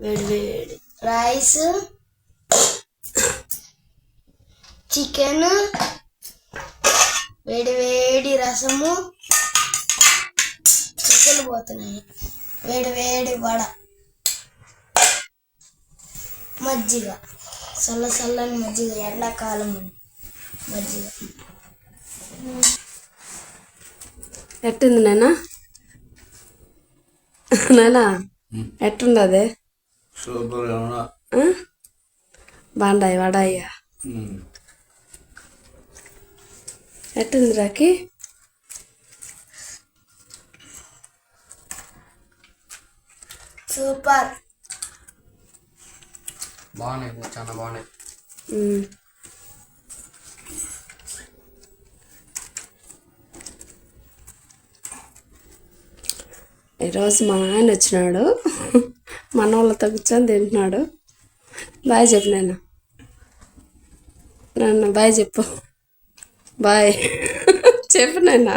వేడి వేడి rice, chicken, వేడి వేడి రసము, చికెన్ పోతున్నాయి, వేడి వేడి వడ, మజ్జిగ, చల్లని మజ్జిగ, ఎండాకాలం మజ్జిగ. ఎట్టుంది నాన్న? నాన్న ఎట్టుంది అది? సూపర్ బాండాయి వడాయి ఎట్టుంది రాకి? సూపర్. బాగున్నాయి, చాలా బాగున్నాయి. ఈరోజు మా ఆయన వచ్చినాడు, మన వాళ్ళతో కూర్చొని తింటున్నాడు. బాయ్ చెప్పు నాన్న బాయ్ చెప్పు. బాయ్ చెప్పు నాన్న.